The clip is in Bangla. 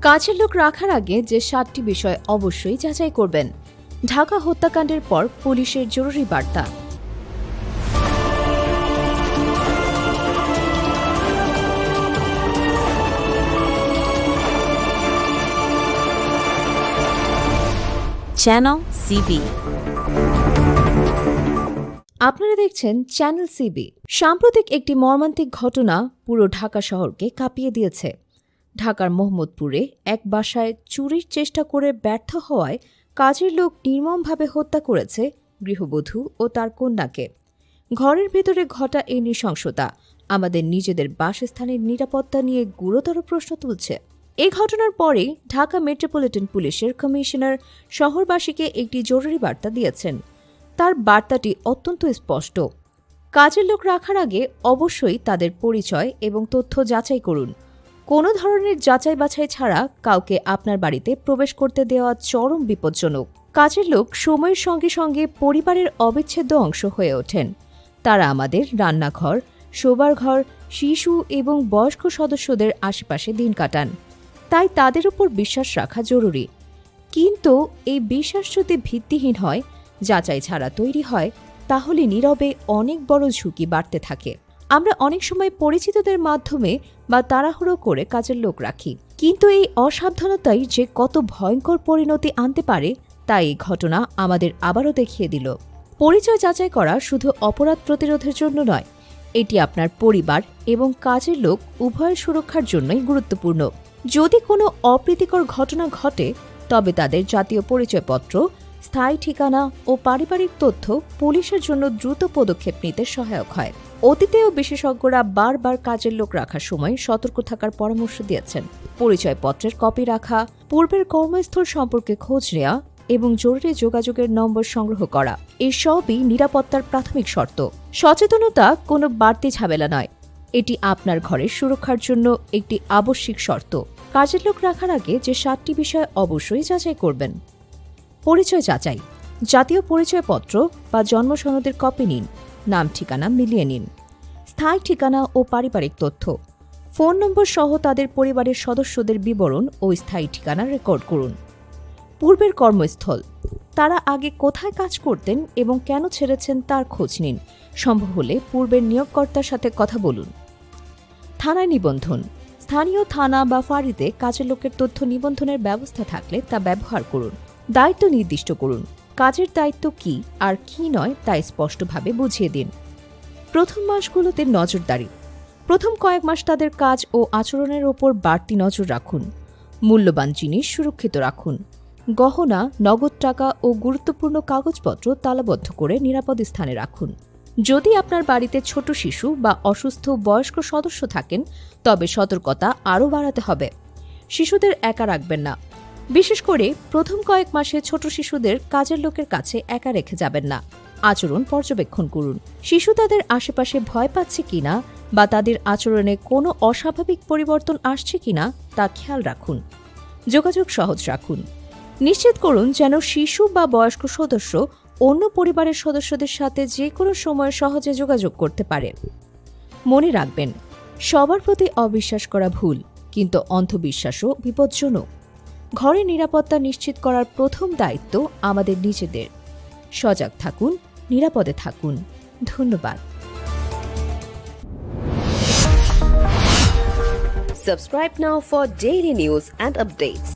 কাজের লোক রাখার আগে যে 7টি বিষয় অবশ্যই যাচাই করবেন। ঢাকা হত্যাকাণ্ডের পর পুলিশের জরুরি বার্তা। Channel CB. আপনারা দেখছেন চ্যানেল সিবি। সাম্প্রতিক একটি মর্মান্তিক ঘটনা পুরো ঢাকা শহরকে কাঁপিয়ে দিয়েছে। ঢাকার মোহাম্মদপুরে এক বাসায় চুরির চেষ্টা করে ব্যর্থ হওয়ায় কাজের লোক নির্মমভাবে হত্যা করেছে গৃহবধূ ও তার কন্যাকে। ঘরের ভেতরে ঘটা এই নৃশংসতা আমাদের নিজেদের বাসস্থানের নিরাপত্তা নিয়ে গুরুতর প্রশ্ন তুলছে। এই ঘটনার পরেই ঢাকা মেট্রোপলিটন পুলিশের কমিশনার শহরবাসীকে একটি জরুরি বার্তা দিয়েছেন। তার বার্তাটি অত্যন্ত স্পষ্ট। কাজের লোক রাখার আগে অবশ্যই তাদের পরিচয় এবং তথ্য যাচাই করুন। কোনো ধরনের যাচাই বাছাই ছাড়া কাউকে আপনার বাড়িতে প্রবেশ করতে দেওয়া চরম বিপজ্জনক। কাজের লোক সময়ের সঙ্গে সঙ্গে পরিবারের অবিচ্ছেদ্য অংশ হয়ে ওঠেন। তারা আমাদের রান্নাঘর, শোবার ঘর, শিশু এবং বয়স্ক সদস্যদের আশেপাশে দিন কাটান। তাই তাদের উপর বিশ্বাস রাখা জরুরি। কিন্তু এই বিশ্বাস যদি ভিত্তিহীন হয়, যাচাই ছাড়া তৈরি হয়, তাহলে নীরবে অনেক বড় ঝুঁকি বাড়তে থাকে। আমরা অনেক সময় পরিচিতদের মাধ্যমে বা তাড়াহুড়ো করে কাজের লোক রাখি, কিন্তু এই অসাবধানতাই যে কত ভয়ঙ্কর পরিণতি আনতে পারে তা এই ঘটনা আমাদের আবারও দেখিয়ে দিল। পরিচয় যাচাই করা শুধু অপরাধ প্রতিরোধের জন্য নয়, এটি আপনার পরিবার এবং কাজের লোক উভয়ের সুরক্ষার জন্যই গুরুত্বপূর্ণ। যদি কোনো অপ্রীতিকর ঘটনা ঘটে, তবে তাদের জাতীয় পরিচয়পত্র, স্থায়ী ঠিকানা ও পারিবারিক তথ্য পুলিশের জন্য দ্রুত পদক্ষেপ নিতে সহায়ক হয়। অতীতেও বিশেষজ্ঞরা বারবার কাজের লোক রাখার সময় সতর্ক থাকার পরামর্শ দিয়েছেন। পরিচয়পত্রের কপি রাখা, পূর্বের কর্মস্থল সম্পর্কে খোঁজ নেওয়া এবং জরুরি যোগাযোগের নম্বর সংগ্রহ করা, এই সবই নিরাপত্তার প্রাথমিক শর্ত। সচেতনতা কোনো বাড়তি ঝামেলা নয়, এটি আপনার ঘরের সুরক্ষার জন্য একটি আবশ্যিক শর্ত। কাজের লোক রাখার আগে যে 7টি বিষয় অবশ্যই যাচাই করবেন। পরিচয় যাচাই। জাতীয় পরিচয়পত্র বা জন্ম সনদের কপি নিন। নাম ঠিকানা মিলিয়ে নিন। স্থায়ী ঠিকানা ও পারিবারিক তথ্য, ফোন নম্বর সহ তাদের পরিবারের সদস্যদের বিবরণ ও স্থায়ী ঠিকানা রেকর্ড করুন। পূর্বের কর্মস্থল, তারা আগে কোথায় কাজ করতেন এবং কেন ছেড়েছেন তার খোঁজ নিন। সম্ভব হলে পূর্বের নিয়োগকর্তার সাথে কথা বলুন। থানায় নিবন্ধন, স্থানীয় থানা বা ফাঁড়িতে কাজের লোকের তথ্য নিবন্ধনের ব্যবস্থা থাকলে তা ব্যবহার করুন। দায়িত্ব নির্দিষ্ট করুন। কাজের দায়িত্ব কী আর কী নয় তা স্পষ্টভাবে বুঝিয়ে দিন। প্রথম মাসগুলোতে নজরদারি। প্রথম কয়েক মাস তাদের কাজ ও আচরণের ওপর বাড়তি নজর রাখুন। মূল্যবান জিনিস সুরক্ষিত রাখুন। গহনা, নগদ টাকা ও গুরুত্বপূর্ণ কাগজপত্র তালাবদ্ধ করে নিরাপদ স্থানে রাখুন। যদি আপনার বাড়িতে ছোট শিশু বা অসুস্থ বয়স্ক সদস্য থাকেন, তবে সতর্কতা আরও বাড়াতে হবে। শিশুদের একা রাখবেন না। বিশেষ করে প্রথম কয়েক মাসে ছোট শিশুদের কাজের লোকের কাছে একা রেখে যাবেন না। আচরণ পর্যবেক্ষণ করুন। শিশু তাদের আশেপাশে ভয় পাচ্ছে কিনা বা তাদের আচরণে কোনো অস্বাভাবিক পরিবর্তন আসছে কিনা তা খেয়াল রাখুন। যোগাযোগ সহজ রাখুন। নিশ্চিত করুন যেন শিশু বা বয়স্ক সদস্য অন্য পরিবারের সদস্যদের সাথে যে কোনো সময় সহজে যোগাযোগ করতে পারে। মনে রাখবেন, সবার প্রতি অবিশ্বাস করা ভুল, কিন্তু অন্ধবিশ্বাসও বিপজ্জনক। ঘরের নিরাপত্তা নিশ্চিত করার প্রথম দায়িত্ব আমাদের নিজেদের। সজাগ থাকুন, নিরাপদে থাকুন। ধন্যবাদ। Subscribe now for daily news and updates.